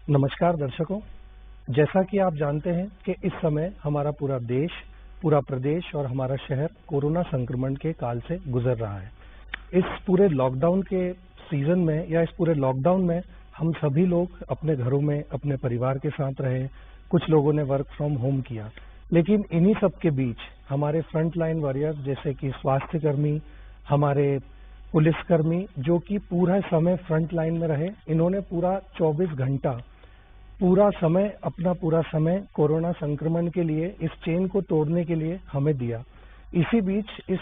नमस्कार दर्शकों, जैसा कि आप जानते हैं कि इस समय हमारा पूरा देश, पूरा प्रदेश और हमारा शहर कोरोना संक्रमण के काल से गुजर रहा है। इस पूरे लॉकडाउन के सीजन में या इस पूरे लॉकडाउन में हम सभी लोग अपने घरों में अपने परिवार के साथ रहे, कुछ लोगों ने वर्क फ्रॉम होम किया, लेकिन इन्हीं सब के बीच हमारे फ्रंट लाइन वॉरियर्स जैसे कि स्वास्थ्य कर्मी, हमारे पुलिसकर्मी जो कि पूरा समय फ्रंट लाइन में रहे, इन्होंने पूरा 24 घंटा अपना पूरा समय कोरोना संक्रमण के लिए, इस चेन को तोड़ने के लिए हमें दिया। इसी बीच इस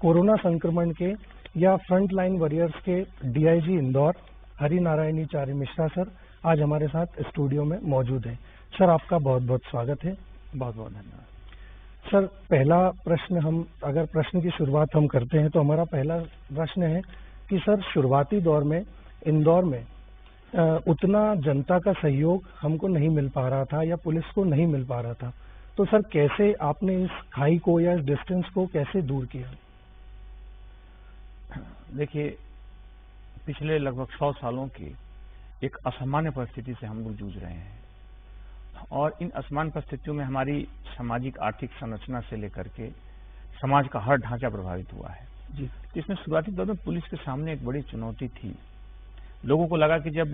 कोरोना संक्रमण के या फ्रंट लाइन वॉरियर्स के डीआईजी इंदौर हरिनारायणीचार्य मिश्रा सर आज हमारे साथ स्टूडियो में मौजूद हैं। सर, आपका बहुत बहुत स्वागत है। बहुत बहुत धन्यवाद। सर, पहला प्रश्न अगर प्रश्न की शुरुआत हम करते हैं तो हमारा पहला प्रश्न है कि सर, शुरुआती दौर में इंदौर में उतना जनता का सहयोग हमको नहीं मिल पा रहा था या पुलिस को नहीं मिल पा रहा था, तो सर कैसे आपने इस खाई को या इस डिस्टेंस को कैसे दूर किया? देखिए, पिछले लगभग 100 सालों की एक असामान्य परिस्थिति से हम लोग जूझ रहे हैं और इन असामान्य परिस्थितियों में हमारी सामाजिक आर्थिक संरचना से लेकर के समाज का हर ढांचा प्रभावित हुआ है जी। इसमें शुरुआती दौर में पुलिस के सामने एक बड़ी चुनौती थी। लोगों को लगा कि जब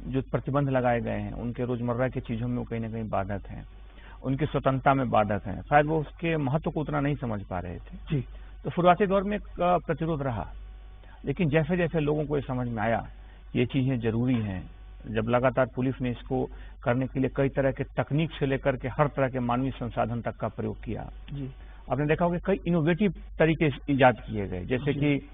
जो प्रतिबंध लगाए गए हैं उनके रोजमर्रा की चीजों में वो कहीं ना कहीं बाधक हैं, उनकी स्वतंत्रता में बाधक हैं, शायद वो उसके महत्व को उतना नहीं समझ पा रहे थे जी। तो शुरुआती दौर में एक प्रतिरोध रहा, लेकिन जैसे जैसे लोगों को ये समझ में आया ये चीजें जरूरी हैं, जब लगातार पुलिस ने इसको करने के लिए कई तरह के तकनीक से लेकर के हर तरह के मानवीय संसाधन तक का प्रयोग किया जी। आपने देखा होगा कई इनोवेटिव तरीके इजाद किए गए, जैसे कि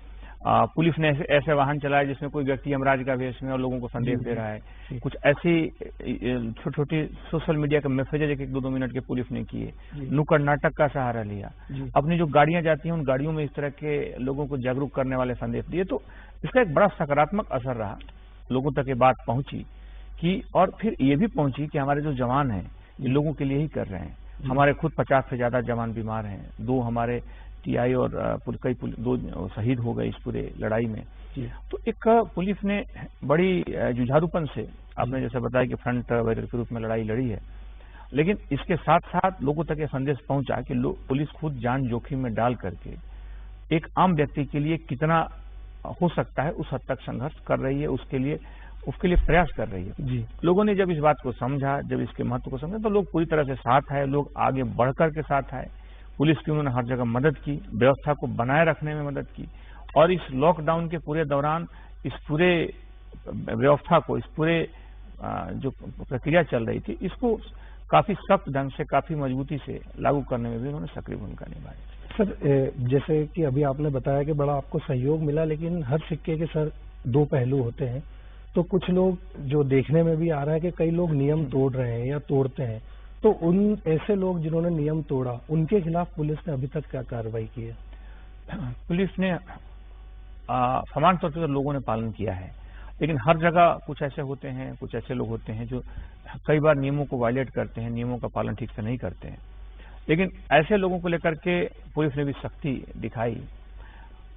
पुलिस ने ऐसे वाहन चलाए जिसमें कोई व्यक्ति यमराज का वेश में और लोगों को संदेश दे रहा है। कुछ ऐसी छोटी छोटी सोशल मीडिया के मैसेजेज 1-2 मिनट के पुलिस ने किए, नुक्कड़ नाटक का सहारा लिया, अपनी जो गाड़ियां जाती हैं उन गाड़ियों में इस तरह के लोगों को जागरूक करने वाले संदेश दिए। तो इसका एक बड़ा सकारात्मक असर रहा, लोगों तक ये बात पहुंची कि और फिर ये भी पहुंची कि हमारे जो जवान हैं ये लोगों के लिए ही कर रहे हैं। हमारे खुद 50 से ज्यादा जवान बीमार हैं, 2 हमारे टीआई और कई 2 शहीद हो गए इस पूरे लड़ाई में। तो एक पुलिस ने बड़ी जुझारूपन से, आपने जैसे बताया कि फ्रंट वॉरियर के रूप में लड़ाई लड़ी है, लेकिन इसके साथ साथ लोगों तक ये संदेश पहुंचा कि पुलिस खुद जान जोखिम में डाल करके एक आम व्यक्ति के लिए कितना हो सकता है उस हद तक संघर्ष कर रही है, उसके लिए प्रयास कर रही है जी। लोगों ने जब इस बात को समझा, जब इसके महत्व को समझा, तो लोग पूरी तरह से साथ आए, लोग आगे बढ़कर के साथ आए। पुलिस की उन्होंने हर जगह मदद की, व्यवस्था को बनाए रखने में मदद की और इस लॉकडाउन के पूरे दौरान इस पूरे व्यवस्था को, इस पूरे जो प्रक्रिया चल रही थी, इसको काफी सख्त ढंग से, काफी मजबूती से लागू करने में भी उन्होंने सक्रिय भूमिका निभाई। सर, जैसे कि अभी आपने बताया कि बड़ा आपको सहयोग मिला, लेकिन हर सिक्के के सर 2 पहलू होते हैं। तो कुछ लोग जो देखने में भी आ रहा है कि कई लोग नियम तोड़ रहे हैं या तोड़ते हैं, तो उन ऐसे लोग जिन्होंने नियम तोड़ा उनके खिलाफ पुलिस ने अभी तक क्या कार्रवाई की है? पुलिस ने समान तौर पर लोगों ने पालन किया है, लेकिन हर जगह कुछ ऐसे होते हैं, कुछ ऐसे लोग होते हैं जो कई बार नियमों को वायलेट करते हैं, नियमों का पालन ठीक से नहीं करते हैं। लेकिन ऐसे लोगों को लेकर के पुलिस ने भी सख्ती दिखाई।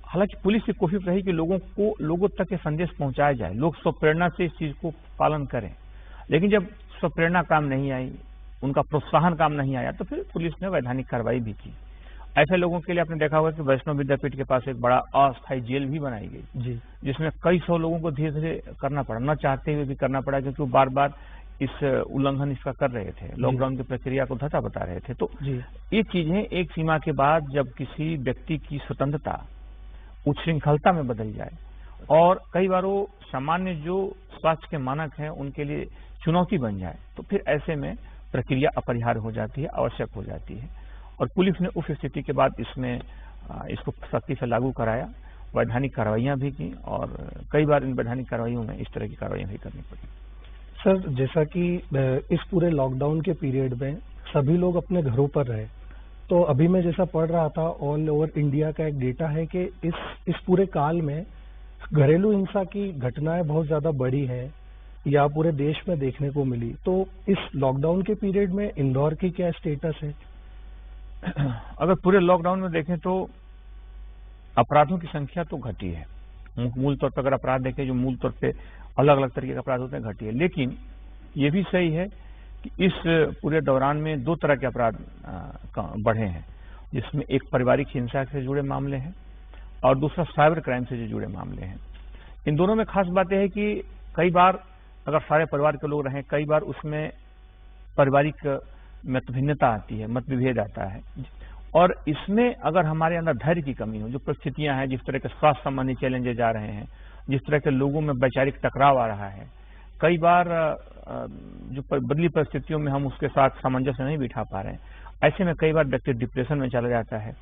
हालांकि पुलिस की कोशिश रही कि लोगों तक ये संदेश पहुंचाया जाए, लोग स्वप्रेरणा से इस चीज को पालन करें, लेकिन जब स्वप्रेरणा काम नहीं आई, उनका प्रोत्साहन काम नहीं आया, तो फिर पुलिस ने वैधानिक कार्रवाई भी की। ऐसे लोगों के लिए आपने देखा होगा कि वैष्णव विद्यापीठ के पास एक बड़ा अस्थायी जेल भी बनाई गई जी। जिसमें कई 100 लोगों को धीरे धीरे करना पड़ा, न चाहते हुए भी करना पड़ा, क्योंकि वो बार बार इस उल्लंघन इसका कर रहे थे, लॉकडाउन की प्रक्रिया को धता बता रहे थे। तो ये चीजें एक सीमा के बाद जब किसी व्यक्ति की स्वतंत्रता उच्छृंखलता में बदल जाए और कई बार वो सामान्य जो स्वास्थ्य के मानक हैं उनके लिए चुनौती बन जाए, तो फिर ऐसे में प्रक्रिया अपरिहार्य हो जाती है, आवश्यक हो जाती है। और पुलिस ने उस स्थिति के बाद इसको सख्ती से लागू कराया, वैधानिक कार्रवाइयां भी की और कई बार इन वैधानिक कार्रवाइयों में इस तरह की कार्रवाइयां भी करनी पड़ी। सर, जैसा कि इस पूरे लॉकडाउन के पीरियड में सभी लोग अपने घरों पर रहे, तो अभी मैं जैसा पढ़ रहा था ऑल ओवर इंडिया का एक डेटा है कि इस पूरे काल में घरेलू हिंसा की घटनाएं बहुत ज्यादा बढ़ी हैं या पूरे देश में देखने को मिली। तो इस लॉकडाउन के पीरियड में इंदौर की क्या स्टेटस है? अगर पूरे लॉकडाउन में देखें तो अपराधों की संख्या तो घटी है, मूल तौर पर अगर अपराध देखें, जो मूल तौर पे अलग अलग तरीके के अपराध होते हैं, घटी है। लेकिन ये भी सही है कि इस पूरे दौरान में 2 तरह के अपराध बढ़े हैं, जिसमें एक पारिवारिक हिंसा से जुड़े मामले हैं और दूसरा साइबर क्राइम से जुड़े मामले हैं। इन दोनों में खास बात यह है कि कई बार अगर सारे परिवार के लोग रहें, कई बार उसमें पारिवारिक मतभिन्नता आती है, मतविभेद आता है, और इसमें अगर हमारे अंदर धैर्य की कमी हो, जो परिस्थितियां हैं, जिस तरह के स्वास्थ्य संबंधी चैलेंजेस आ रहे हैं, जिस तरह के लोगों में वैचारिक टकराव आ रहा है, कई बार जो बदली परिस्थितियों में हम उसके साथ सामंजस्य नहीं बिठा पा रहे हैं, ऐसे में कई बार व्यक्ति डिप्रेशन में चला जाता है,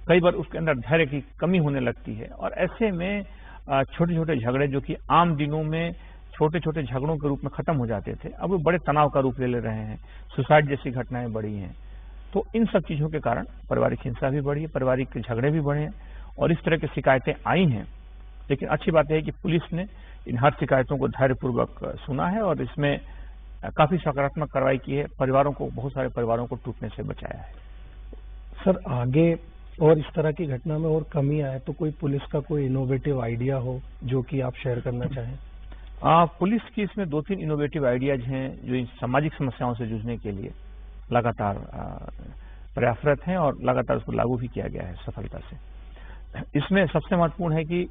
कई बार उसके अंदर धैर्य की कमी होने लगती है, और ऐसे में छोटे छोटे झगड़े जो कि आम दिनों में छोटे छोटे झगड़ों के रूप में खत्म हो जाते थे, अब वो बड़े तनाव का रूप ले रहे हैं, सुसाइड जैसी घटनाएं बढ़ी हैं। तो इन सब चीजों के कारण पारिवारिक हिंसा भी बढ़ी है, पारिवारिक झगड़े भी बढ़े हैं, और इस तरह की शिकायतें आई हैं। लेकिन अच्छी बात है कि पुलिस ने इन हर शिकायतों को धैर्यपूर्वक सुना है और इसमें काफी सकारात्मक कार्रवाई की है, परिवारों को, बहुत सारे परिवारों को टूटने से बचाया है। सर, आगे और इस तरह की घटना में और कमी आए तो कोई पुलिस का कोई इनोवेटिव आइडिया हो जो कि आप शेयर करना चाहें? पुलिस की इसमें 2-3 इनोवेटिव आइडियाज हैं जो इन सामाजिक समस्याओं से जूझने के लिए लगातार प्रयासरत हैं और लगातार उसको लागू भी किया गया है सफलता से। इसमें सबसे महत्वपूर्ण है कि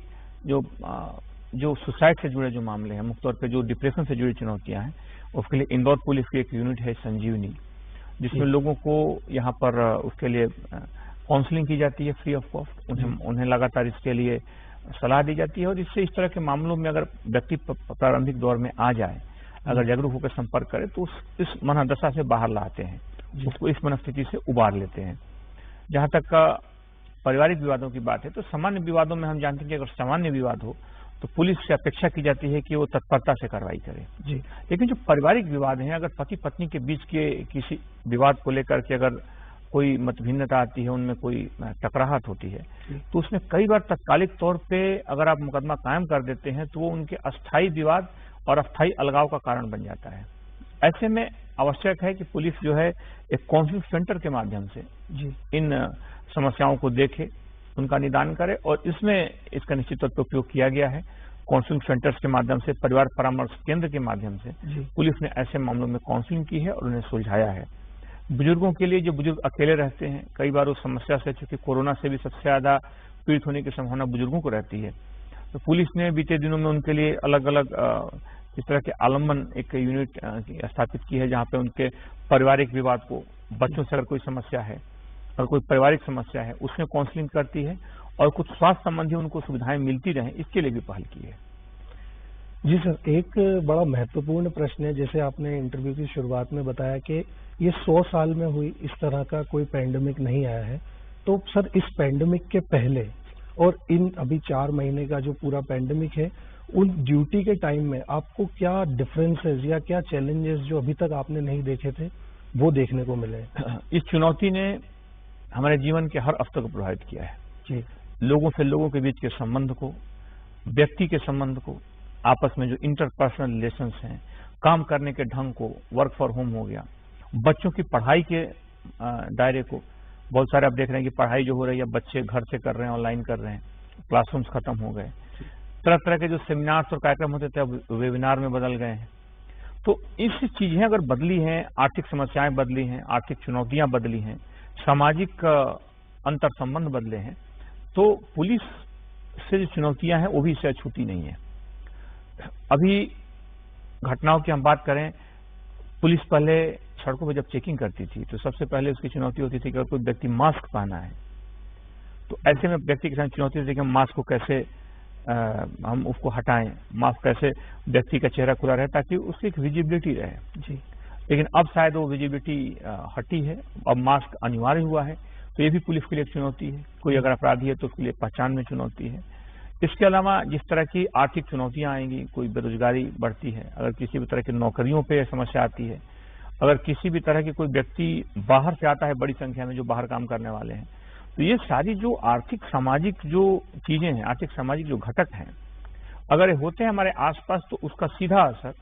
जो सुसाइड से जुड़े जो मामले हैं, मुख्य तौर पे जो डिप्रेशन से जुड़ी चुनौतियां हैं, उसके लिए इंदौर पुलिस की एक यूनिट है संजीवनी, जिसमें लोगों को यहाँ पर उसके लिए काउंसलिंग की जाती है फ्री ऑफ कॉस्ट। उन्हें लगातार इसके लिए सलाह दी जाती है, और इससे इस तरह के मामलों में अगर व्यक्ति प्रारंभिक दौर में आ जाए, अगर जागरूक होकर संपर्क करे, तो इस मनोदशा से बाहर लाते हैं, उसको इस मनस्थिति से उबार लेते हैं। जहां तक पारिवारिक विवादों की बात है, तो सामान्य विवादों में हम जानते हैं कि अगर सामान्य विवाद हो तो पुलिस से अपेक्षा की जाती है कि वो तत्परता से कार्रवाई करे जी। लेकिन जो पारिवारिक विवाद हैं, अगर पति पत्नी के बीच के किसी विवाद को लेकर के अगर कोई मतभिन्नता आती है, उनमें कोई टकराहट होती है, तो उसमें कई बार तत्कालिक तौर पे अगर आप मुकदमा कायम कर देते हैं तो वो उनके अस्थायी विवाद और अस्थायी अलगाव का कारण बन जाता है। ऐसे में आवश्यक है कि पुलिस जो है एक काउंसलिंग सेंटर के माध्यम से इन समस्याओं को देखे, उनका निदान करे, और इसमें इसका निश्चित तौर पर उपयोग किया गया है। काउंसलिंग सेंटर्स के माध्यम से, परिवार परामर्श केंद्र के माध्यम से पुलिस ने ऐसे मामलों में काउंसलिंग की है और उन्हें सुलझाया है। बुजुर्गों के लिए, जो बुजुर्ग अकेले रहते हैं, कई बार उस समस्या से, चूंकि कोरोना से भी सबसे ज्यादा पीड़ित होने की संभावना बुजुर्गों को रहती है, तो पुलिस ने बीते दिनों में उनके लिए अलग अलग इस तरह के आलम्बन एक यूनिट स्थापित की है, जहां पे उनके पारिवारिक विवाद को, बच्चों से अगर कोई समस्या है, अगर कोई पारिवारिक समस्या है, उसमें काउंसलिंग करती है, और कुछ स्वास्थ्य संबंधी उनको सुविधाएं मिलती रहें, इसके लिए भी पहल की है। जी सर, एक बड़ा महत्वपूर्ण प्रश्न है, जैसे आपने इंटरव्यू की शुरुआत में बताया कि ये 100 साल में हुई इस तरह का कोई पैंडेमिक नहीं आया है, तो सर इस पैंडेमिक के पहले और इन अभी 4 महीने का जो पूरा पैंडेमिक है, उन ड्यूटी के टाइम में आपको क्या डिफरेंसेस या क्या चैलेंजेस जो अभी तक आपने नहीं देखे थे वो देखने को मिले? इस चुनौती ने हमारे जीवन के हर स्तर को प्रभावित किया है जी। लोगों से लोगों के बीच के संबंध को, व्यक्ति के संबंध को, आपस में जो इंटरपर्सनल रिलेशंस हैं, काम करने के ढंग को, वर्क फॉर होम हो गया, बच्चों की पढ़ाई के दायरे को, बहुत सारे आप देख रहे हैं कि पढ़ाई जो हो रही है बच्चे घर से कर रहे हैं, ऑनलाइन कर रहे हैं, क्लासरूम्स खत्म हो गए, तरह तरह के जो सेमिनार्स और कार्यक्रम होते थे अब वेबिनार में बदल गए हैं। तो इस चीजें अगर बदली हैं, आर्थिक समस्याएं बदली हैं, आर्थिक चुनौतियां बदली हैं, सामाजिक अंतर संबंध बदले हैं, तो पुलिस से जो चुनौतियां हैं वो भी इससे छूटी नहीं है। अभी घटनाओं की हम बात करें, पुलिस पहले सड़कों पर जब चेकिंग करती थी तो सबसे पहले उसकी चुनौती होती थी कि अगर कोई व्यक्ति मास्क पहना है तो ऐसे में व्यक्ति के साथ चुनौती होती थी कि मास्क को कैसे हम उसको हटाएं, मास्क कैसे व्यक्ति का चेहरा खुला रहे ताकि उसकी एक विजिबिलिटी रहे जी। लेकिन अब शायद वो विजिबिलिटी हटी है, अब मास्क अनिवार्य हुआ है, तो ये भी पुलिस के लिए एक चुनौती है। कोई अगर अपराधी है तो उसके लिए पहचान में चुनौती है। इसके अलावा जिस तरह की आर्थिक चुनौतियां आएंगी, कोई बेरोजगारी बढ़ती है, अगर किसी भी तरह की नौकरियों पे समस्या आती है, अगर किसी भी तरह के कोई व्यक्ति बाहर से आता है बड़ी संख्या में जो बाहर काम करने वाले हैं, तो ये सारी जो आर्थिक सामाजिक जो चीजें हैं, आर्थिक सामाजिक जो घटक हैं, अगर ये होते हैं हमारे आसपास तो उसका सीधा असर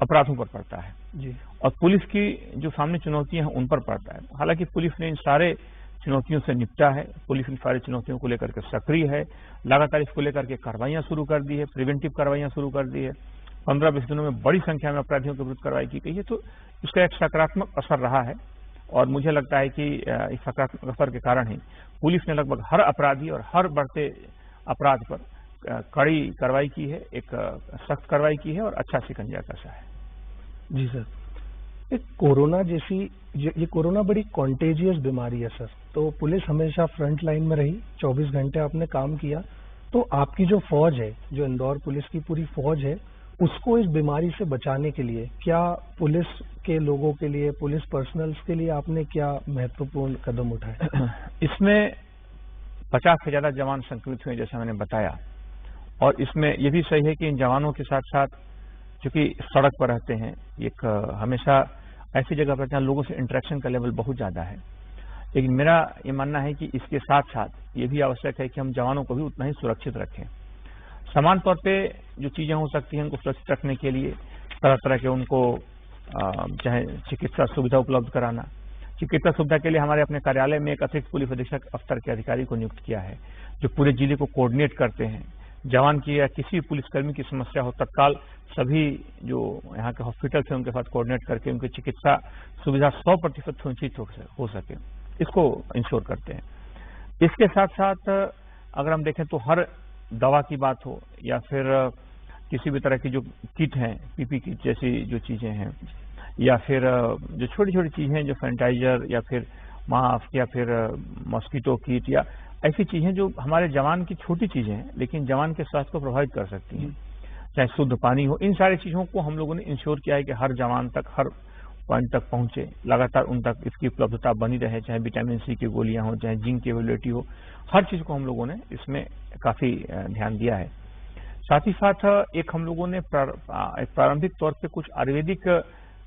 अपराधों पर पड़ता है जी। और पुलिस की जो सामने चुनौतियां हैं उन पर पड़ता है। हालांकि पुलिस ने इन सारे चुनौतियों से निपटा है। पुलिस इन सारी चुनौतियों को लेकर के सक्रिय है, लगातार इसको लेकर के कार्रवाइयां शुरू कर दी है, प्रिवेंटिव कार्रवाइयां शुरू कर दी है। 15-20 दिनों में बड़ी संख्या में अपराधियों के विरुद्ध कार्रवाई की गई है, तो इसका एक सकारात्मक असर रहा है। और मुझे लगता है कि इस सकारात्मक असर के कारण ही पुलिस ने लगभग हर अपराधी और हर बढ़ते अपराध पर कड़ी कार्रवाई की है, एक सख्त कार्रवाई की है और अच्छा शिकंजा कसा है। जी सर, एक कोरोना जैसी ये कोरोना बड़ी कॉन्टेजियस बीमारी है सर, तो पुलिस हमेशा फ्रंट लाइन में रही, 24 घंटे आपने काम किया। तो आपकी जो फौज है, जो इंदौर पुलिस की पूरी फौज है, उसको इस बीमारी से बचाने के लिए क्या पुलिस के लोगों के लिए, पुलिस पर्सनल्स के लिए आपने क्या महत्वपूर्ण कदम उठाए? इसमें 50 से ज्यादा जवान संक्रमित हुए, जैसा मैंने बताया। और इसमें यह भी सही है कि इन जवानों के साथ साथ चूंकि सड़क पर रहते हैं, एक हमेशा ऐसी जगह पर जहाँ लोगों से इंटरेक्शन का लेवल बहुत ज्यादा है। लेकिन मेरा ये मानना है कि इसके साथ साथ ये भी आवश्यक है कि हम जवानों को भी उतना ही सुरक्षित रखें। समान तौर पे जो चीजें हो सकती हैं उनको सुरक्षित रखने के लिए तरह तरह के उनको चाहे चिकित्सा सुविधा उपलब्ध कराना। चिकित्सा सुविधा के लिए हमारे अपने कार्यालय में एक अतिरिक्त पुलिस अधीक्षक स्तर के अधिकारी को नियुक्त किया है, जो पूरे जिले को कोऑर्डिनेट करते हैं। जवान की या किसी पुलिसकर्मी की समस्या हो, तत्काल सभी जो यहाँ के हॉस्पिटल थे उनके साथ कोऑर्डिनेट करके उनकी चिकित्सा सुविधा 100% सुनिश्चित हो सके, इसको इंश्योर करते हैं। इसके साथ साथ अगर हम देखें तो हर दवा की बात हो या फिर किसी भी तरह की जो किट हैं, पीपी किट जैसी जो चीजें हैं, या फिर जो छोटी छोटी चीजें हैं, जो सैनिटाइजर या फिर मास्क या फिर मॉस्किटो किट या ऐसी चीजें जो हमारे जवान की छोटी चीजें हैं लेकिन जवान के स्वास्थ्य को प्रभावित कर सकती हैं, चाहे शुद्ध पानी हो, इन सारी चीजों को हम लोगों ने इंश्योर किया है कि हर जवान तक, हर पॉइंट तक पहुंचे, लगातार उन तक इसकी उपलब्धता बनी रहे, चाहे विटामिन सी की गोलियां हो, चाहे जिंक की अवेलेबिलिटी हो, हर चीज को हम लोगों ने इसमें काफी ध्यान दिया है। साथ ही साथ एक हम लोगों ने प्रारंभिक तौर पे कुछ आयुर्वेदिक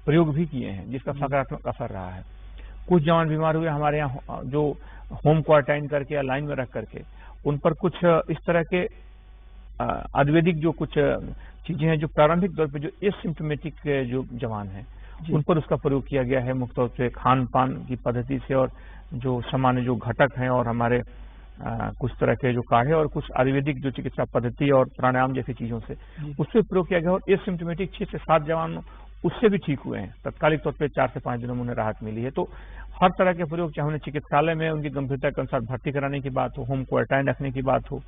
प्रयोग भी किए हैं, जिसका सकारात्मक असर रहा है। कुछ जवान बीमार हुए हमारे यहाँ, जो होम क्वारंटाइन करके या लाइन में रख करके, उन पर कुछ इस तरह के आयुर्वेदिक जो कुछ चीजें हैं जो प्रारंभिक तौर पे जो एसिम्प्टोमेटिक जो जवान हैं उन पर उसका प्रयोग किया गया है, मुख्य तौर से खान पान की पद्धति से और जो सामान्य जो घटक हैं और हमारे कुछ तरह के जो काढ़े और कुछ आयुर्वेदिक जो चिकित्सा पद्धति और प्राणायाम जैसी चीजों से उस पर प्रयोग किया गया। और एसिम्प्टोमेटिक 6 से 7 जवान उससे भी ठीक हुए हैं, तत्कालिक तौर पे 4 से 5 दिनों में उन्हें राहत मिली है। तो हर तरह के प्रयोग, चाहे उन्हें चिकित्सालय में उनकी गंभीरता के अनुसार भर्ती कराने की बात हो, होम क्वारंटाइन रखने की बात हो,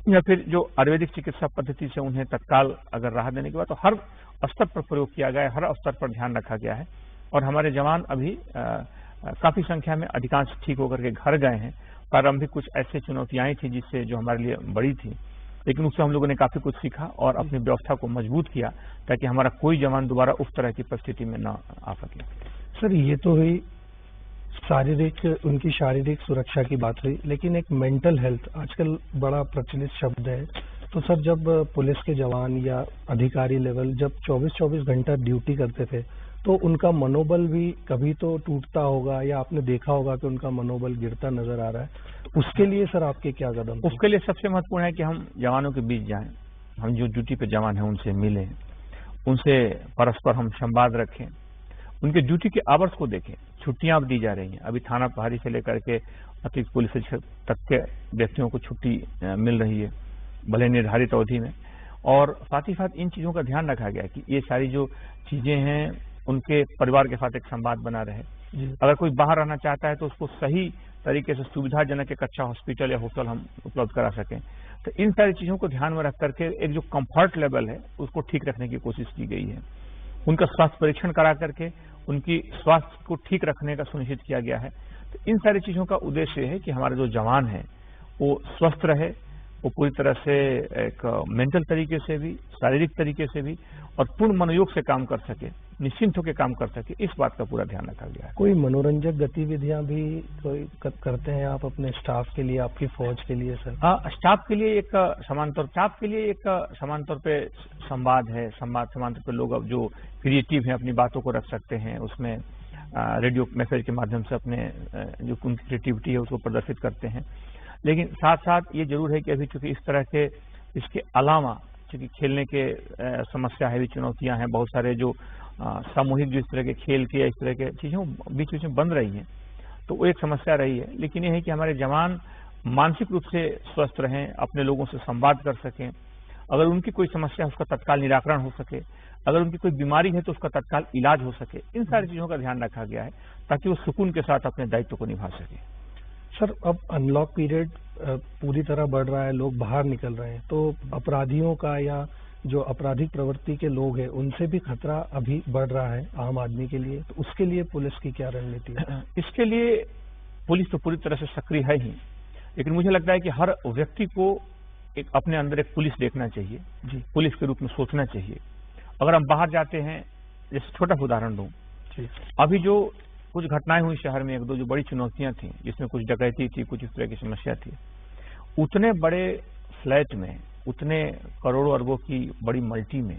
या फिर जो आयुर्वेदिक चिकित्सा पद्धति से उन्हें तत्काल अगर राहत देने की बात, तो हर स्तर पर प्रयोग किया गया है, हर स्तर पर ध्यान रखा गया है। और हमारे जवान अभी काफी संख्या में अधिकांश ठीक होकर के घर गए हैं। प्रारंभिक कुछ ऐसी चुनौतियां आई थी जिससे जो हमारे लिए बड़ी थी, लेकिन उससे हम लोगों ने काफी कुछ सीखा और अपनी व्यवस्था को मजबूत किया ताकि हमारा कोई जवान दोबारा उस तरह की परिस्थिति में न आ सके। सर, ये तो हुई उनकी शारीरिक सुरक्षा की बात हुई, लेकिन एक मेंटल हेल्थ आजकल बड़ा प्रचलित शब्द है। तो सर, जब पुलिस के जवान या अधिकारी लेवल जब 24-24 घंटा ड्यूटी करते थे, तो उनका मनोबल भी कभी तो टूटता होगा या आपने देखा होगा कि उनका मनोबल गिरता नजर आ रहा है। उसके लिए सर आपके क्या कदम? उसके लिए सबसे महत्वपूर्ण है कि हम जवानों के बीच जाएं, हम जो ड्यूटी पे जवान हैं उनसे मिलें, उनसे परस्पर हम संवाद रखें, उनके ड्यूटी के आवर्स को देखें। छुट्टियां अब दी जा रही हैं, अभी थाना प्रभारी से लेकर के अतिरिक्त पुलिस अधीक्षक तक के व्यक्तियों को छुट्टी मिल रही है, भले निर्धारित अवधि में। और साथ ही साथ इन चीजों का ध्यान रखा गया कि ये सारी जो चीजें हैं उनके परिवार के साथ एक संवाद बना रहे। अगर कोई बाहर रहना चाहता है तो उसको सही तरीके से सुविधाजनक एक अच्छा हॉस्पिटल या होटल हम उपलब्ध करा सकें। तो इन सारी चीजों को ध्यान में रख करके एक जो कंफर्ट लेवल है उसको ठीक रखने की कोशिश की गई है। उनका स्वास्थ्य परीक्षण करा करके उनकी स्वास्थ्य को ठीक रखने का सुनिश्चित किया गया है। तो इन सारी चीजों का उद्देश्य है कि हमारे जो जवान हैं वो स्वस्थ रहे, वो पूरी तरह से एक मेंटल तरीके से भी, शारीरिक तरीके से भी और पूर्ण मनोयोग से काम कर सके, निश्चिंत होकर काम कर सके, इस बात का पूरा ध्यान रखा गया है। कोई मनोरंजक गतिविधियां भी कोई करते हैं आप अपने स्टाफ के लिए, आपकी फौज के लिए सर? हाँ, स्टाफ के लिए एक समान तौर पे संवाद है, समान तौर पे लोग अब जो क्रिएटिव हैं अपनी बातों को रख सकते हैं, उसमें रेडियो मैसेज के माध्यम से अपने जो उनकी क्रिएटिविटी है उसको प्रदर्शित करते हैं। लेकिन साथ साथ ये जरूर है कि अभी चूंकि इस तरह के इसके अलावा चूंकि खेलने के समस्या है, भी चुनौतियां हैं, बहुत सारे जो सामूहिक जो इस तरह के खेल के या इस तरह के चीजें बीच बीच में बन रही हैं, तो वो एक समस्या रही है। लेकिन ये है कि हमारे जवान मानसिक रूप से स्वस्थ रहें, अपने लोगों से संवाद कर सकें, अगर उनकी कोई समस्या है उसका तत्काल निराकरण हो सके, अगर उनकी कोई बीमारी है तो उसका तत्काल इलाज हो सके, इन सारी चीजों का ध्यान रखा गया है ताकि वो सुकून के साथ अपने दायित्व को निभा सके। सर, अब अनलॉक पीरियड पूरी तरह बढ़ रहा है, लोग बाहर निकल रहे हैं, तो अपराधियों का या जो आपराधिक प्रवृत्ति के लोग हैं उनसे भी खतरा अभी बढ़ रहा है आम आदमी के लिए, तो उसके लिए पुलिस की क्या रणनीति है? इसके लिए पुलिस तो पूरी तरह से सक्रिय है ही, लेकिन मुझे लगता है कि हर व्यक्ति को एक अपने अंदर एक पुलिस देखना चाहिए जी, पुलिस के रूप में सोचना चाहिए। अगर हम बाहर जाते हैं, जैसे छोटा सा उदाहरण दूं, अभी जो कुछ घटनाएं हुई शहर में, एक दो जो बड़ी चुनौतियां थी, जिसमें कुछ डकैती थी, कुछ इस तरह की समस्या थी, उतने बड़े फ्लैट में, उतने करोड़ों अरबों की बड़ी मल्टी में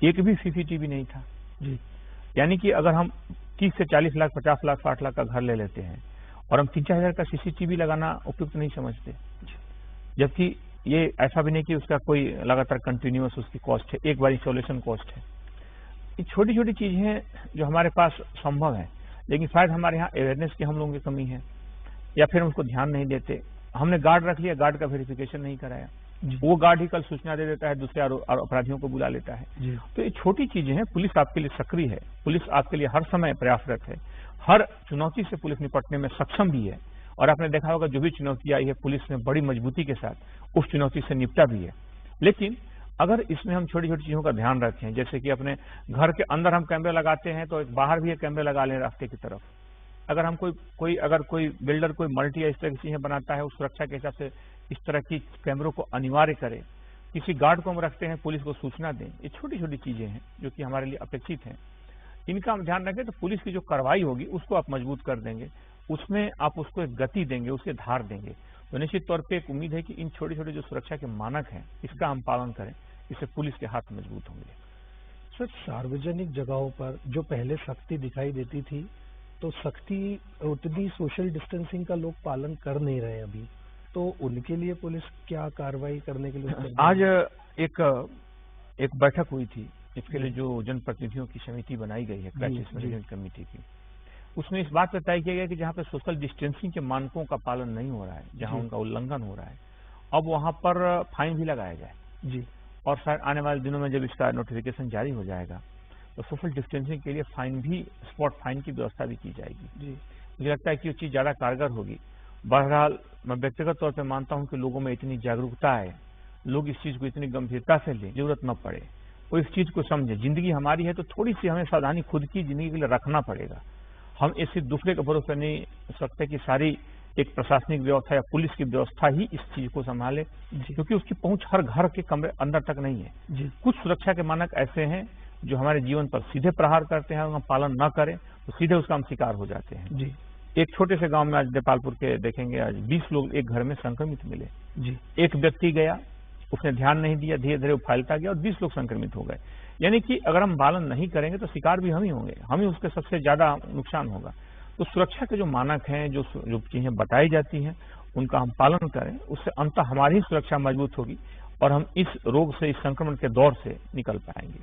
एक भी सीसीटीवी नहीं था जी। यानी कि अगर हम 30 से 40 लाख, 50 लाख, 60 लाख का घर ले लेते हैं और हम 3-4 हजार का सीसीटीवी लगाना उपयुक्त नहीं समझते, जबकि ये ऐसा भी नहीं कि उसका कोई लगातार कंटिन्यूअस उसकी कॉस्ट है, एक बार इंस्टॉलेशन कॉस्ट है। ये छोटी छोटी चीजें हैं जो हमारे पास संभव है, लेकिन शायद हमारे यहाँ अवेयरनेस की हम लोगों की कमी है, या फिर उनको ध्यान नहीं देते। हमने गार्ड रख लिया, गार्ड का वेरिफिकेशन नहीं कराया, वो गार्ड ही कल सूचना दे देता है, दूसरे अपराधियों को बुला लेता है। तो ये छोटी चीजें हैं। पुलिस आपके लिए सक्रिय है, पुलिस आपके लिए हर समय प्रयासरत है, हर चुनौती से पुलिस निपटने में सक्षम भी है, और आपने देखा होगा जो भी चुनौती आई है पुलिस ने बड़ी मजबूती के साथ उस चुनौती से निपटा भी है। लेकिन अगर इसमें हम छोटी छोटी चीजों का ध्यान रखें, जैसे कि अपने घर के अंदर हम कैमरे लगाते हैं तो बाहर भी कैमरे लगा लें रास्ते की तरफ। अगर हम कोई बिल्डर कोई मल्टी या इस तरह की चीजें बनाता है, उस सुरक्षा के हिसाब से इस तरह की कैमरों को अनिवार्य करें, किसी गार्ड को हम रखते हैं, पुलिस को सूचना दें। ये छोटी छोटी चीजें हैं जो कि हमारे लिए अपेक्षित हैं, इनका हम ध्यान रखें तो पुलिस की जो कार्रवाई होगी उसको आप मजबूत कर देंगे, उसमें आप उसको एक गति देंगे, उसके धार देंगे। तो निश्चित तौर पे एक उम्मीद है कि इन छोटे छोटे जो सुरक्षा के मानक हैं इसका हम पालन करें, इससे पुलिस के हाथ मजबूत होंगे। सर, सार्वजनिक जगहों पर जो पहले सख्ती दिखाई देती थी, तो सख्ती उतनी सोशल डिस्टेंसिंग का लोग पालन कर नहीं रहे अभी, तो उनके लिए पुलिस क्या कार्रवाई करने के लिए? आज एक बैठक हुई थी, इसके लिए जो जनप्रतिनिधियों की समिति बनाई गई है, क्राइसिस मैनेजमेंट कमेटी की, उसमें इस बात पर तय किया गया कि जहां पर सोशल डिस्टेंसिंग के मानकों का पालन नहीं हो रहा है, जहां उनका उल्लंघन हो रहा है, अब वहां पर फाइन भी लगाया जाए जी। और शायद आने वाले दिनों में जब इसका नोटिफिकेशन जारी हो जाएगा तो सोशल डिस्टेंसिंग के लिए फाइन भी, स्पॉट फाइन की व्यवस्था भी की जाएगी जी। मुझे लगता है कि ये चीज ज्यादा कारगर होगी। बहरहाल मैं व्यक्तिगत तौर पर मानता हूं कि लोगों में इतनी जागरूकता है, लोग इस चीज को इतनी गंभीरता से लें, जरूरत न पड़े वो इस चीज को समझे। जिंदगी हमारी है तो थोड़ी सी हमें सावधानी खुद की जिंदगी के लिए रखना पड़ेगा। हम इससे दूसरे के भरोसे नहीं सकते कि सारी एक प्रशासनिक व्यवस्था या पुलिस की व्यवस्था ही इस चीज को संभाले, क्योंकि उसकी पहुंच हर घर के कमरे अंदर तक नहीं है जी। कुछ सुरक्षा के मानक ऐसे हैं जो हमारे जीवन पर सीधे प्रहार करते हैं, और हम पालन न करें तो सीधे उसका हम शिकार हो जाते हैं जी। एक छोटे से गांव में आज नेपालपुर के देखेंगे, आज 20 लोग एक घर में संक्रमित मिले जी। एक व्यक्ति गया, उसने ध्यान नहीं दिया, धीरे धीरे वो फैलता गया और 20 लोग संक्रमित हो गए। यानी कि अगर हम पालन नहीं करेंगे तो शिकार भी हम ही होंगे, हम ही उसके सबसे ज्यादा नुकसान होगा। तो सुरक्षा के जो मानक हैं, जो चीजें बताई जाती हैं, उनका हम पालन करें, उससे अंततः हमारी ही सुरक्षा मजबूत होगी और हम इस रोग से, इस संक्रमण के दौर से निकल पाएंगे।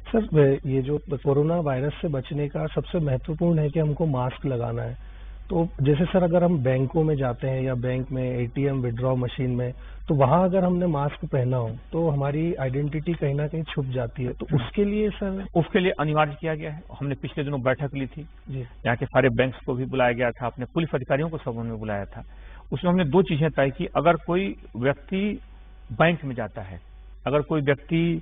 सर, ये जो कोरोना वायरस से बचने का सबसे महत्वपूर्ण है कि हमको मास्क लगाना है। तो जैसे सर, अगर हम बैंकों में जाते हैं या बैंक में एटीएम विड्रॉ मशीन में, तो वहां अगर हमने मास्क पहना हो तो हमारी आइडेंटिटी कहीं ना कहीं छुप जाती है, तो उसके लिए सर? उसके लिए अनिवार्य किया गया है। हमने पिछले दिनों बैठक ली थी जी। यहाँ के सारे बैंक्स को भी बुलाया गया था, अपने पुलिस अधिकारियों को सब में बुलाया था। उसमें हमने 2 चीजें तय की। अगर कोई व्यक्ति बैंक में जाता है, अगर कोई व्यक्ति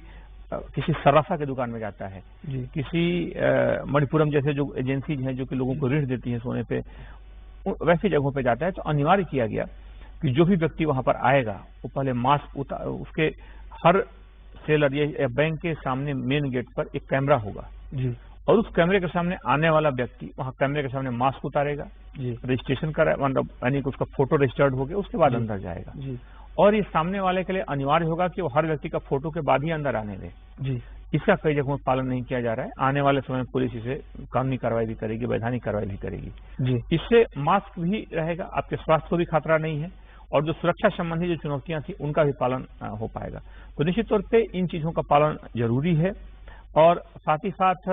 किसी सर्राफा की दुकान में जाता है जी। किसी मणिपुरम जैसे जो एजेंसीज हैं जो कि लोगों को ऋण देती हैं सोने पे, वैसी जगहों पे जाता है, तो अनिवार्य किया गया कि जो भी व्यक्ति वहां पर आएगा वो पहले मास्क उसके हर सेलर या बैंक के सामने मेन गेट पर एक कैमरा होगा जी। और उस कैमरे के सामने आने वाला व्यक्ति वहां कैमरे के सामने मास्क उतारेगा जी। रजिस्ट्रेशन करा, मतलब यानी कि उसका फोटो रजिस्टर्ड हो गया, उसके बाद अंदर जाएगा जी। और ये सामने वाले के लिए अनिवार्य होगा कि वो हर व्यक्ति का फोटो के बाद ही अंदर आने दे जी। इसका कई जगहों में पालन नहीं किया जा रहा है। आने वाले समय में पुलिस इसे कानूनी कार्रवाई भी करेगी, वैधानिक कार्रवाई भी करेगी जी। इससे मास्क भी रहेगा, आपके स्वास्थ्य को भी खतरा नहीं है, और जो सुरक्षा संबंधी जो चुनौतियां थी उनका भी पालन हो पाएगा। तो निश्चित तौर पे इन चीजों का पालन जरूरी है। और साथ ही साथ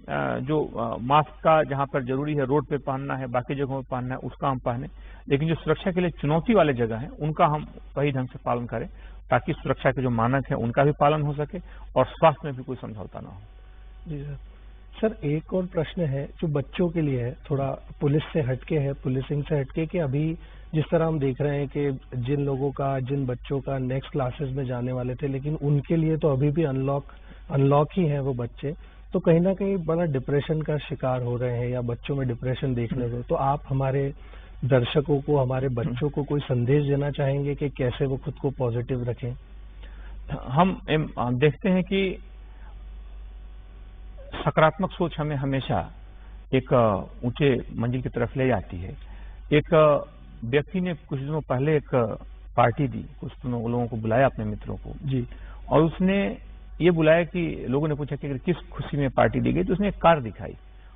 जो मास्क का जहां पर जरूरी है रोड पे पहनना है, बाकी जगहों पे पहनना है, उसका हम पहने, लेकिन जो सुरक्षा के लिए चुनौती वाले जगह है उनका हम सही ढंग से पालन करें, ताकि सुरक्षा के जो मानक है उनका भी पालन हो सके और स्वास्थ्य में भी कोई समझौता ना हो। जी सर। सर एक और प्रश्न है जो बच्चों के लिए है, थोड़ा पुलिस से हटके है, पुलिसिंग से हटके, कि अभी जिस तरह हम देख रहे हैं कि जिन बच्चों का नेक्स्ट क्लासेस में जाने वाले थे, लेकिन उनके लिए तो अभी भी अनलॉक ही है वो बच्चे, तो कहीं ना कहीं बड़ा डिप्रेशन का शिकार हो रहे हैं या बच्चों में डिप्रेशन देखने को। तो आप हमारे दर्शकों को, हमारे बच्चों को कोई संदेश देना चाहेंगे कि कैसे वो खुद को पॉजिटिव रखें? हम देखते हैं कि सकारात्मक सोच हमें हमेशा एक ऊंचे मंजिल की तरफ ले जाती है। एक व्यक्ति ने कुछ दिनों पहले एक पार्टी दी, कुछ लोगों को बुलाया, अपने मित्रों को जी, और उसने ये बुलाया कि लोगों ने पूछा कि किस खुशी में पार्टी दी गई, तो उसने एक कार दिखाई,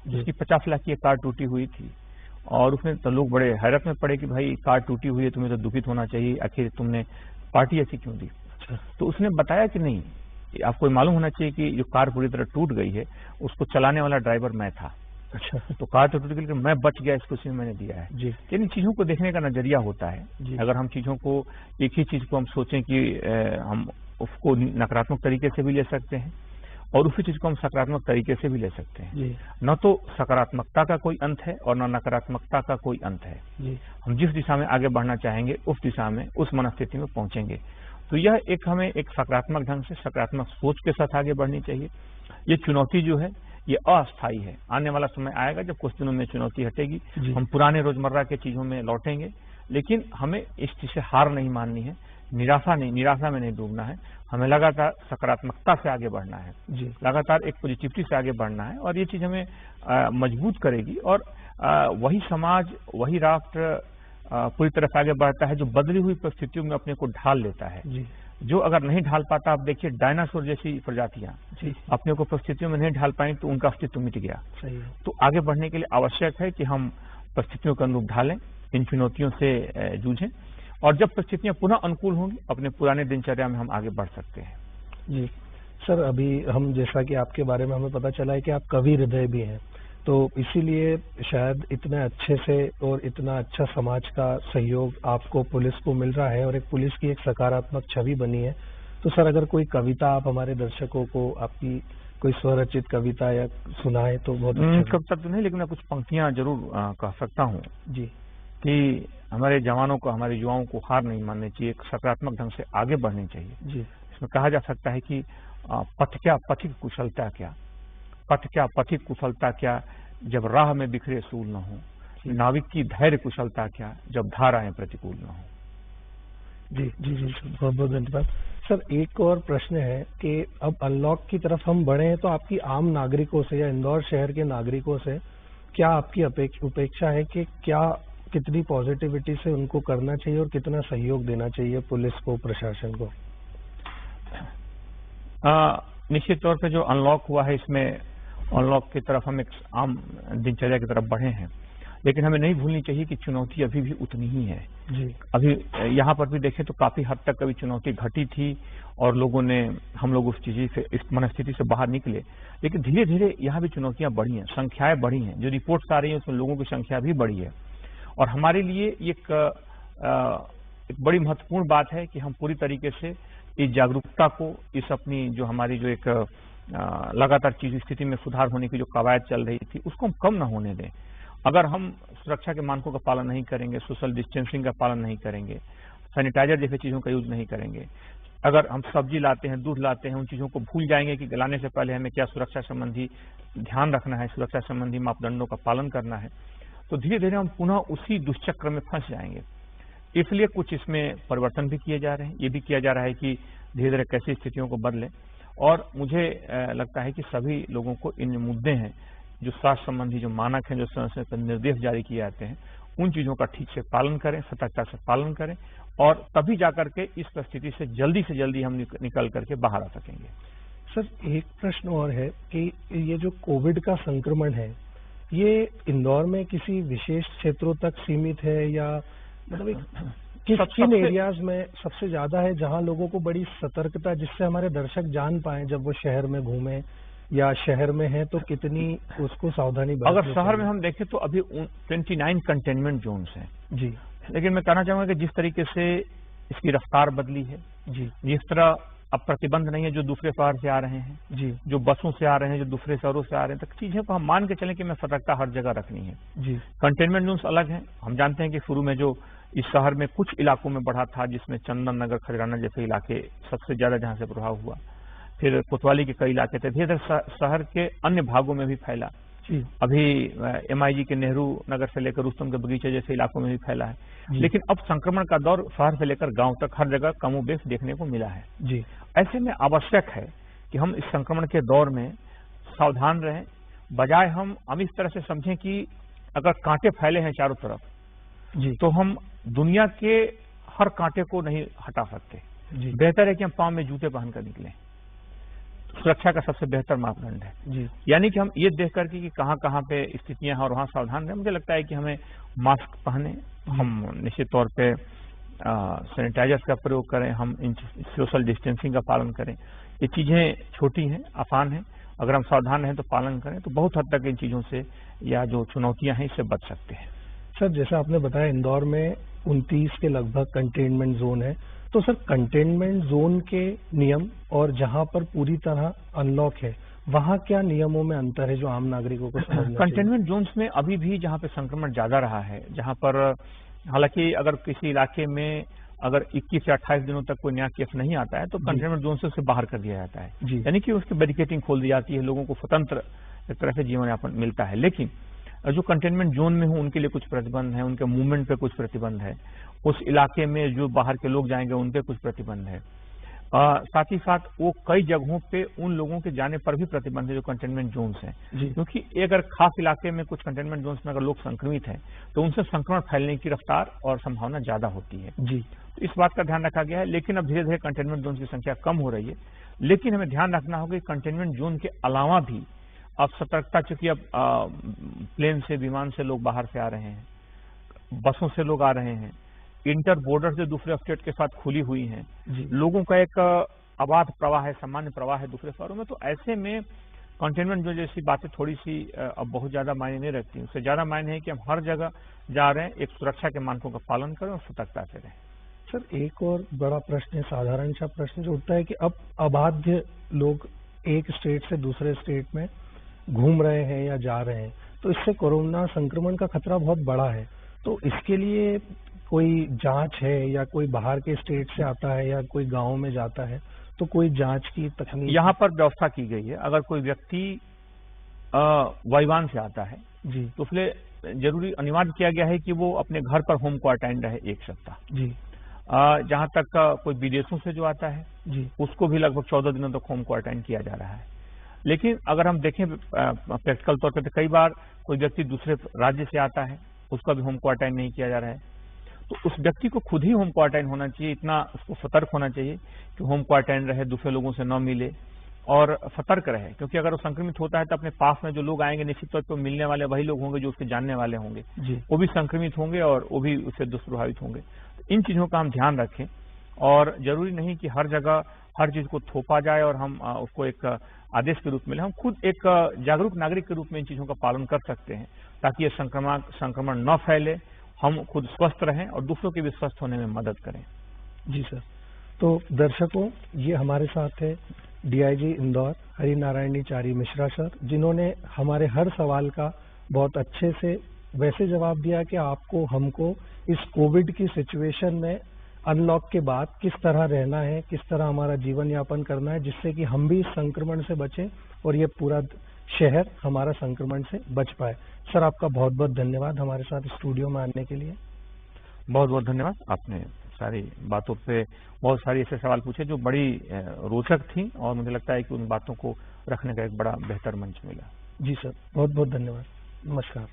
उसकी 50 लाख की एक कार टूटी हुई थी और उसमें तो लोग बड़े हैरत में पड़े कि भाई कार टूटी हुई है, तुम्हें तो दुखित होना चाहिए, आखिर तुमने पार्टी ऐसी क्यों दी? अच्छा। तो उसने बताया कि नहीं, आपको मालूम होना चाहिए कि जो कार पूरी तरह टूट गई है उसको चलाने वाला ड्राइवर मैं था। अच्छा। तो कार तो टूट गई लेकिन मैं बच गया, इस खुशी में मैंने दिया है। जी। यानी चीजों को देखने का नजरिया होता है। अगर हम चीजों को, एक ही चीज को हम सोचें कि हम उसको नकारात्मक तरीके से भी ले सकते हैं और उसी चीज को हम सकारात्मक तरीके से भी ले सकते हैं। जी। न तो सकारात्मकता का कोई अंत है और न नकारात्मकता का कोई अंत है। जी। हम जिस दिशा में आगे बढ़ना चाहेंगे उस दिशा में, उस मनस्थिति में पहुंचेंगे। तो यह हमें एक सकारात्मक ढंग से, सकारात्मक सोच के साथ आगे बढ़नी चाहिए। ये चुनौती जो है ये अस्थायी है, आने वाला समय आएगा जब कुछ दिनों में चुनौती हटेगी, हम पुराने रोजमर्रा के चीजों में लौटेंगे, लेकिन हमें इस चीज से हार नहीं माननी है, निराशा में नहीं डूबना है। हमें लगातार सकारात्मकता से आगे बढ़ना है, लगातार एक पॉजिटिविटी से आगे बढ़ना है और ये चीज हमें मजबूत करेगी और वही समाज, वही राष्ट्र पूरी तरह से आगे बढ़ता है जो बदली हुई परिस्थितियों में अपने को ढाल लेता है। जो अगर नहीं ढाल पाता, आप देखिए डायनासोर जैसी प्रजातियां अपने को परिस्थितियों में नहीं ढाल पाई तो उनका अस्तित्व मिट गया। तो आगे बढ़ने के लिए आवश्यक है कि हम परिस्थितियों का अनुरूप ढालें, इन चुनौतियों से जूझें और जब परिस्थितियां पुनः अनुकूल होंगी अपने पुराने दिनचर्या में हम आगे बढ़ सकते हैं। जी सर, अभी हम, जैसा कि आपके बारे में हमें पता चला है कि आप कवि हृदय भी हैं, तो इसीलिए शायद इतने अच्छे से और इतना अच्छा समाज का सहयोग आपको, पुलिस को मिल रहा है और एक पुलिस की एक सकारात्मक छवि बनी है। तो सर अगर कोई कविता आप हमारे दर्शकों को, आपकी कोई स्वरचित कविता या सुनाए तो बहुत अच्छा। कविता तो नहीं, लेकिन मैं कुछ पंक्तियां जरूर कह सकता हूँ जी, कि हमारे जवानों को, हमारे युवाओं को हार नहीं माननी चाहिए, एक सकारात्मक ढंग से आगे बढ़नी चाहिए। जी। इसमें कहा जा सकता है कि पथ क्या पथिक कुशलता क्या, पथ क्या पथिक कुशलता क्या, जब राह में बिखरे सूल न हो, नाविक की धैर्य कुशलता क्या, जब धाराएं प्रतिकूल न हो। जी जी जी सर, बहुत बहुत धन्यवाद। सर एक और प्रश्न है कि अब अनलॉक की तरफ हम बढ़े हैं, तो आपकी आम नागरिकों से या इंदौर शहर के नागरिकों से क्या आपकी अपेक्षा है कि कितनी पॉजिटिविटी से उनको करना चाहिए और कितना सहयोग देना चाहिए पुलिस को, प्रशासन को? निश्चित तौर पे जो अनलॉक हुआ है, इसमें अनलॉक की तरफ हम एक आम दिनचर्या की तरफ बढ़े हैं, लेकिन हमें नहीं भूलनी चाहिए कि चुनौती अभी भी उतनी ही है। जी। अभी यहाँ पर भी देखें तो काफी हद तक अभी चुनौती घटी थी और हम लोग उस चीज से, इस मनस्थिति से बाहर निकले, लेकिन धीरे धीरे यहाँ भी चुनौतियां बढ़ी हैं, संख्याएं बढ़ी हैं, जो रिपोर्ट्स आ रही है उसमें लोगों की संख्या भी बढ़ी है और हमारे लिए एक बड़ी महत्वपूर्ण बात है कि हम पूरी तरीके से इस जागरूकता को, इस अपनी जो हमारी जो एक लगातार चीज स्थिति में सुधार होने की जो कवायद चल रही थी उसको हम कम न होने दें। अगर हम सुरक्षा के मानकों का पालन नहीं करेंगे, सोशल डिस्टेंसिंग का पालन नहीं करेंगे, सैनिटाइजर जैसे चीजों का यूज नहीं करेंगे, अगर हम सब्जी लाते हैं, दूध लाते हैं, उन चीजों को भूल जाएंगे कि लाने से पहले हमें क्या सुरक्षा संबंधी ध्यान रखना है, सुरक्षा संबंधी मापदंडों का पालन करना है, तो धीरे धीरे हम पुनः उसी दुष्चक्र में फंस जाएंगे। इसलिए कुछ इसमें परिवर्तन भी किए जा रहे हैं। ये भी किया जा रहा है कि धीरे धीरे कैसी स्थितियों को बदले और मुझे लगता है कि सभी लोगों को इन मुद्दे हैं, जो स्वास्थ्य संबंधी जो मानक हैं, जो संस्था निर्देश जारी किए जाते हैं, उन चीजों का ठीक से पालन करें, सतर्कता से पालन करें और तभी जाकर के इस परिस्थिति से जल्दी हम निकल करके बाहर आ सकेंगे। सर एक प्रश्न और है कि ये जो कोविड का संक्रमण है, ये इंदौर में किसी विशेष क्षेत्रों तक सीमित है या मतलब किन एरियाज में सबसे ज्यादा है जहां लोगों को बड़ी सतर्कता, जिससे हमारे दर्शक जान पाए जब वो शहर में घूमें, या शहर में है तो कितनी उसको सावधानी बरतनी अगर शहर में हम देखें तो अभी 29 कंटेनमेंट जोन्स हैं जी। लेकिन मैं कहना चाहूंगा कि जिस तरीके से इसकी रफ्तार बदली है जी, जिस तरह अब प्रतिबंध नहीं है जो दूसरे शहर से आ रहे हैं जी, जो बसों से आ रहे हैं जो दूसरे शहरों से आ रहे हैं, तो चीजें को हम मान के चलें कि मैं सतर्कता हर जगह रखनी है। जी, कंटेनमेंट जोन्स अलग हैं। हम जानते हैं कि शुरू में जो इस शहर में कुछ इलाकों में बढ़ा था जिसमें चंदन नगर खजराना जैसे इलाके सबसे ज्यादा जहां से प्रभाव हुआ, फिर कोतवाली के कई इलाके थे, धीरे धीरे शहर के अन्य भागों में भी फैला। जी, अभी MIG के नेहरू नगर से लेकर रुस्तम के बगीचे जैसे इलाकों में भी फैला है। जी। लेकिन अब संक्रमण का दौर शहर से लेकर गांव तक हर जगह कमोबेश देखने को मिला है। जी, ऐसे में आवश्यक है कि हम इस संक्रमण के दौर में सावधान रहें, बजाय हम इस तरह से समझें कि अगर कांटे फैले हैं चारों तरफ जी, तो हम दुनिया के हर कांटे को नहीं हटा सकते। जी, बेहतर है कि हम पांव में जूते पहनकर निकलें। सुरक्षा का सबसे बेहतर मापदंड है। जी, यानी कि हम ये देख करके कि कहाँ कहाँ पे स्थितियां हैं और वहां सावधान रहें। मुझे लगता है कि हमें मास्क पहने, हम निश्चित तौर पे सैनिटाइजर्स का प्रयोग करें, हम इन सोशल डिस्टेंसिंग का पालन करें। ये चीजें छोटी हैं, आसान हैं, अगर हम सावधान रहें तो पालन करें तो बहुत हद तक इन चीजों से या जो चुनौतियां हैं इससे बच सकते हैं। सर जैसा आपने बताया इंदौर में 29 के लगभग कंटेनमेंट जोन है, तो सर कंटेनमेंट जोन के नियम और जहां पर पूरी तरह अनलॉक है वहां क्या नियमों में अंतर है जो आम नागरिकों को समझना चाहिए? कंटेनमेंट जोन्स में अभी भी जहां पे संक्रमण ज्यादा रहा है, जहां पर हालांकि अगर किसी इलाके में अगर 21 से 28 दिनों तक कोई नया केस नहीं आता है तो कंटेनमेंट जोन से उसे बाहर कर दिया जाता है, जी, यानी कि उसकी बैरिकेटिंग खोल दी जाती है, लोगों को स्वतंत्र एक तरह से जीवन यापन मिलता है। लेकिन जो कंटेनमेंट जोन में हो उनके लिए कुछ प्रतिबंध है, उनके मूवमेंट पे कुछ प्रतिबंध है, उस इलाके में जो बाहर के लोग जाएंगे उन पे कुछ प्रतिबंध है। साथ ही साथ वो कई जगहों पे उन लोगों के जाने पर भी प्रतिबंध है जो कंटेनमेंट जोन्स हैं, जी, क्योंकि अगर खास इलाके में कुछ कंटेनमेंट जोन्स में अगर लोग संक्रमित हैं तो उनसे संक्रमण फैलने की रफ्तार और संभावना ज्यादा होती है। जी, तो इस बात का ध्यान रखा गया है। लेकिन अब धीरे धीरे कंटेनमेंट जोन की संख्या कम हो रही है, लेकिन हमें ध्यान रखना होगा कि कंटेनमेंट जोन के अलावा भी अब सतर्कता, चूंकि अब प्लेन से विमान से लोग बाहर से आ रहे हैं, बसों से लोग आ रहे हैं, इंटर बॉर्डर से दूसरे स्टेट के साथ खुली हुई हैं, जी, लोगों का एक अबाध प्रवाह है, सामान्य प्रवाह है दूसरे शहरों में, तो ऐसे में कंटेनमेंट जोन जैसी बातें थोड़ी सी अब बहुत ज्यादा मायने नहीं रखती। उससे ज्यादा मायने है कि हम हर जगह जा रहे हैं, एक सुरक्षा के मानकों का पालन करें और सतर्कता से रहें। सर एक और बड़ा प्रश्न है, साधारण सा प्रश्न जो उठता है कि अब अबाध्य लोग एक स्टेट से दूसरे स्टेट में घूम रहे हैं या जा रहे हैं, तो इससे कोरोना संक्रमण का खतरा बहुत बड़ा है। तो इसके लिए कोई जांच है या कोई बाहर के स्टेट से आता है या कोई गांव में जाता है तो कोई जांच की तकनीक यहाँ पर व्यवस्था की गई है। अगर कोई व्यक्ति वायुयान से आता है जी, तो उसके जरूरी अनिवार्य किया गया है कि वो अपने घर पर होम क्वारंटाइन रहे 1 सप्ताह। जी, जहां तक कोई विदेशों से जो आता है जी, उसको भी लगभग 14 दिनों तक होम क्वारंटाइन किया जा रहा है। लेकिन अगर हम देखें प्रैक्टिकल तौर पर तो कई बार कोई व्यक्ति दूसरे राज्य से आता है, उसका भी होम क्वारंटाइन नहीं किया जा रहा है, तो उस व्यक्ति को खुद ही होम क्वारंटाइन होना चाहिए। इतना उसको सतर्क होना चाहिए कि होम क्वारंटाइन रहे, दूसरे लोगों से न मिले और सतर्क रहे, क्योंकि अगर वो संक्रमित होता है तो अपने पास में जो लोग आएंगे निश्चित तौर पर मिलने वाले वही लोग होंगे जो उसके जानने वाले होंगे, जी, वो भी संक्रमित होंगे और वो भी उससे दुष्प्रभावित होंगे। तो इन चीजों का हम ध्यान रखें और जरूरी नहीं कि हर जगह हर चीज को थोपा जाए और हम उसको एक आदेश के रूप में लें। हम खुद एक जागरूक नागरिक के रूप में इन चीजों का पालन कर सकते हैं ताकि ये संक्रमण न फैले, हम खुद स्वस्थ रहें और दूसरों के भी स्वस्थ होने में मदद करें। जी सर। तो दर्शकों, ये हमारे साथ है डीआईजी इंदौर हरिनारायणचारी मिश्रा सर, जिन्होंने हमारे हर सवाल का बहुत अच्छे से वैसे जवाब दिया कि आपको हमको इस कोविड की सिचुएशन में अनलॉक के बाद किस तरह रहना है, किस तरह हमारा जीवन यापन करना है, जिससे कि हम भी इस संक्रमण से बचें और ये पूरा शहर हमारा संक्रमण से बच पाए। सर आपका बहुत बहुत धन्यवाद हमारे साथ स्टूडियो में आने के लिए। बहुत बहुत धन्यवाद। आपने सारी बातों पे बहुत सारी ऐसे सवाल पूछे जो बड़ी रोचक थी और मुझे लगता है कि उन बातों को रखने का एक बड़ा बेहतर मंच मिला। जी सर, बहुत बहुत धन्यवाद। नमस्कार।